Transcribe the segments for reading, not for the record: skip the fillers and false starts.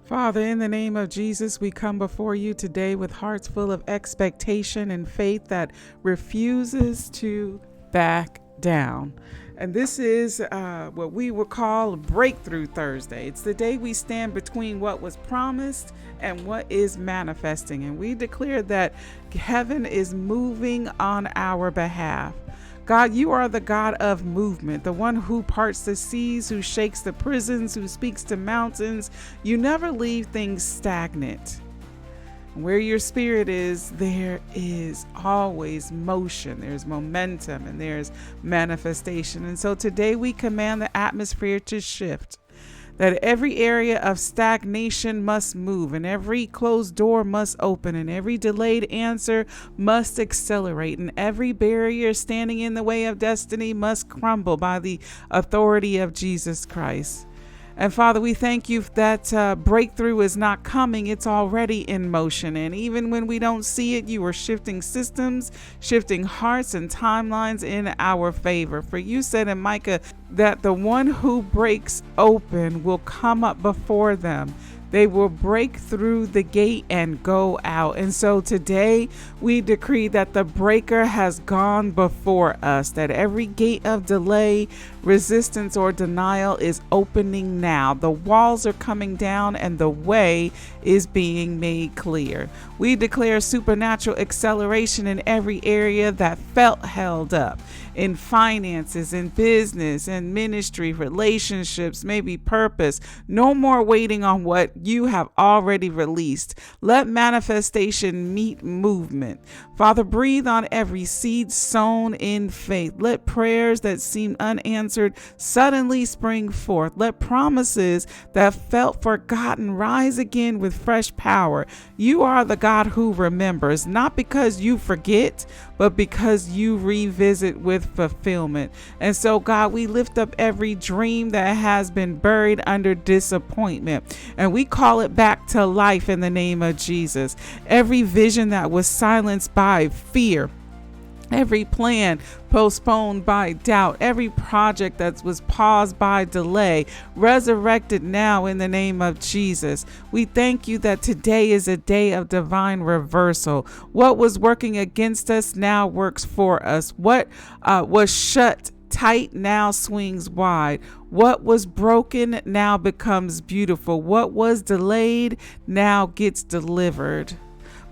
Father, in the name of Jesus, we come before you today with hearts full of expectation and faith that refuses to back down. And this is what we would call Breakthrough Thursday. It's the day we stand between what was promised and what is manifesting. And we declare that heaven is moving on our behalf. God, you are the God of movement, the one who parts the seas, who shakes the prisons, who speaks to mountains. You never leave things stagnant. Where your spirit is, there is always motion, there's momentum, and there's manifestation. And so today we command the atmosphere to shift, that every area of stagnation must move, and every closed door must open, and every delayed answer must accelerate, and every barrier standing in the way of destiny must crumble by the authority of Jesus Christ. And Father, we thank you that breakthrough is not coming, it's already in motion. And even when we don't see it, you are shifting systems, shifting hearts and timelines in our favor. For you said in Micah that the one who breaks open will come up before them. They will break through the gate and go out. And so today we decree that the breaker has gone before us, that every gate of delay, resistance, or denial is opening now. The walls are coming down and the way is being made clear. We declare supernatural acceleration in every area that felt held up, in finances, in business, in ministry, relationships, maybe purpose. No more waiting on what you have already released. Let manifestation meet movement. Father, breathe on every seed sown in faith. Let prayers that seem unanswered suddenly spring forth. Let promises that felt forgotten rise again with fresh power. You are the God who remembers, not because you forget, but because you revisit with fulfillment. And so, God, we lift up every dream that has been buried under disappointment, and we call it back to life in the name of Jesus. Every vision that was silenced by fear, every plan postponed by doubt, every project that was paused by delay, resurrected now in the name of Jesus. We thank you that today is a day of divine reversal. What was working against us now works for us. What was shut tight now swings wide. What was broken now becomes beautiful. What was delayed now gets delivered.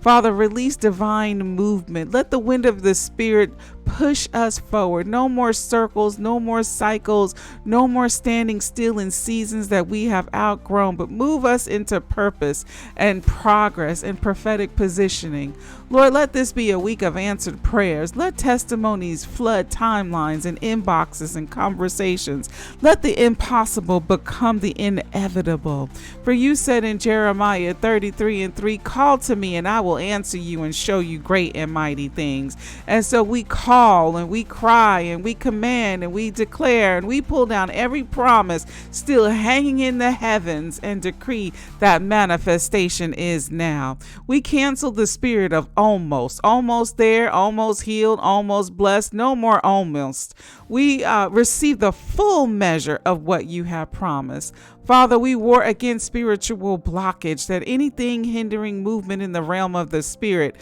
Father, release divine movement. Let the wind of the Spirit push us forward. No more circles, no more cycles, no more standing still in seasons that we have outgrown, but move us into purpose and progress and prophetic positioning. Lord, let this be a week of answered prayers. Let testimonies flood timelines and inboxes and conversations. Let the impossible become the inevitable. For you said in Jeremiah 33:3, call to me and I will answer you and show you great and mighty things. And so we call and we cry and we command and we declare and we pull down every promise still hanging in the heavens and decree that manifestation is now. We cancel the spirit of almost there, almost healed, almost blessed. No more almost. We receive the full measure of what you have promised. Father, we war against spiritual blockage, that anything hindering movement in the realm of the spirit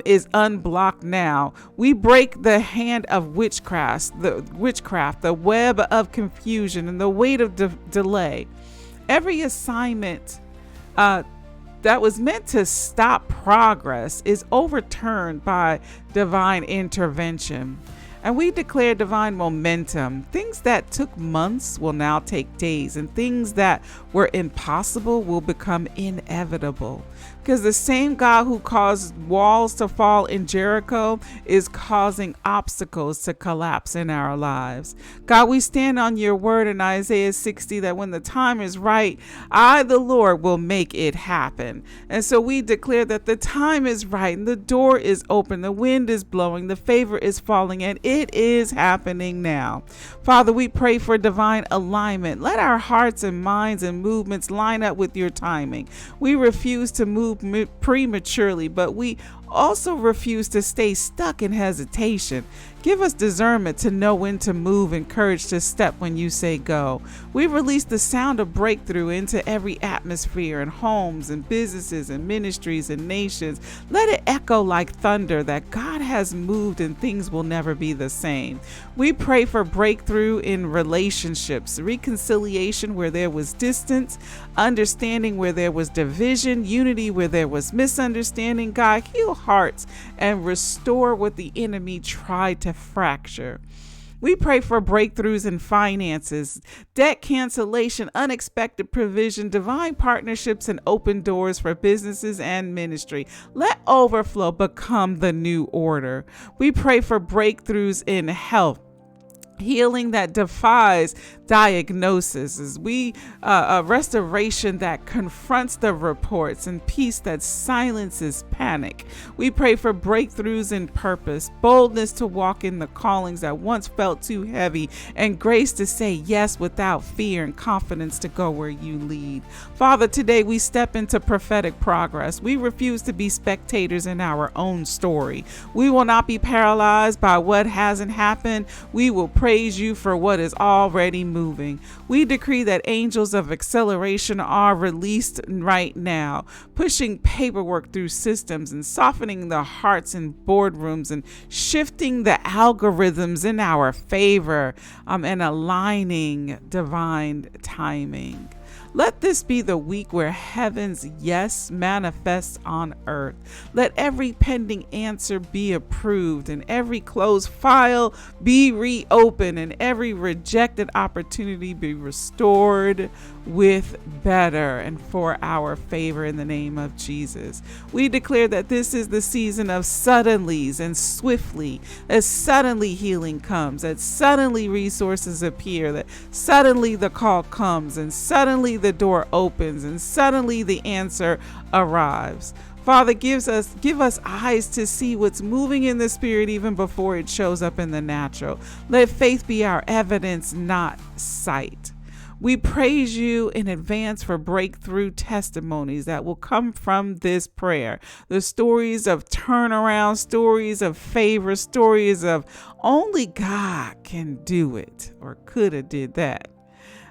is unblocked now. We break the hand of witchcraft, the web of confusion, and the weight of delay. Every assignment that was meant to stop progress is overturned by divine intervention. And we declare divine momentum. Things that took months will now take days, and things that were impossible will become inevitable. Because the same God who caused walls to fall in Jericho is causing obstacles to collapse in our lives. God, we stand on your word in Isaiah 60 that when the time is right, I, the Lord, will make it happen. And so we declare that the time is right and the door is open, the wind is blowing, the favor is falling, and it is happening now. Father, we pray for divine alignment. Let our hearts and minds and movements line up with your timing. We refuse to move prematurely, but we also refuse to stay stuck in hesitation. Give us discernment to know when to move and courage to step when you say go. We release the sound of breakthrough into every atmosphere in homes and businesses and ministries and nations. Let it echo like thunder that God has moved and things will never be the same. We pray for breakthrough in relationships, reconciliation where there was distance, understanding where there was division, unity where there was misunderstanding. God, heal hearts and restore what the enemy tried to fracture. We pray for breakthroughs in finances, debt cancellation, unexpected provision, divine partnerships, and open doors for businesses and ministry. Let overflow become the new order. We pray for breakthroughs in health, healing that defies diagnosis, as we a restoration that confronts the reports, and peace that silences panic. We pray for breakthroughs in purpose, boldness to walk in the callings that once felt too heavy, and grace to say yes without fear, and confidence to go where you lead. Father, today we step into prophetic progress. We refuse to be spectators in our own story. We will not be paralyzed by what hasn't happened. We will praise you for what is already moving. We decree that angels of acceleration are released right now, pushing paperwork through systems and softening the hearts in boardrooms and shifting the algorithms in our favor, and aligning divine timing. Let this be the week where heaven's yes manifests on earth. Let every pending answer be approved, and every closed file be reopened, and every rejected opportunity be restored with better and for our favor in the name of Jesus. We declare that this is the season of suddenlies and swiftly, as suddenly healing comes, that suddenly resources appear, that suddenly the call comes, and suddenly the door opens, and suddenly the answer arrives. Father, give us eyes to see what's moving in the spirit even before it shows up in the natural. Let faith be our evidence, not sight. We praise you in advance for breakthrough testimonies that will come from this prayer. The stories of turnaround, stories of favor, stories of only God can do it, or could have did that.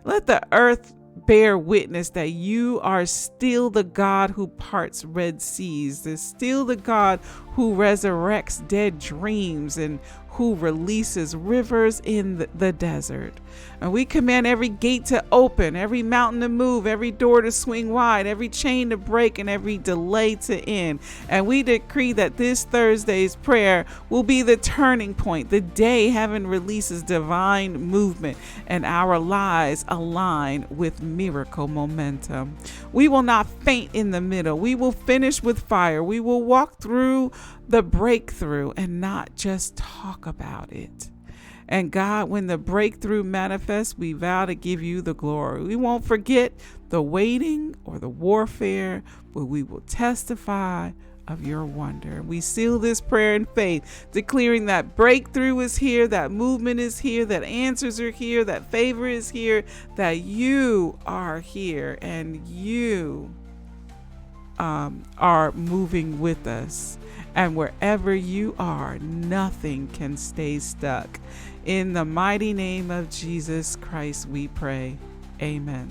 Let the earth bear witness that you are still the God who parts Red Seas, still the God who resurrects dead dreams, and who releases rivers in the desert. And we command every gate to open, every mountain to move, every door to swing wide, every chain to break, and every delay to end. And we decree that this Thursday's prayer will be the turning point, the day heaven releases divine movement and our lives align with miracle momentum. We will not faint in the middle. We will finish with fire. We will walk through the breakthrough and not just talk about it. And God, when the breakthrough manifests, we vow to give you the glory. We won't forget the waiting or the warfare, but we will testify of your wonder. We seal this prayer in faith, declaring that breakthrough is here, that movement is here, that answers are here, that favor is here, that you are here, and you are moving with us. And wherever you are, nothing can stay stuck. In the mighty name of Jesus Christ, we pray. Amen.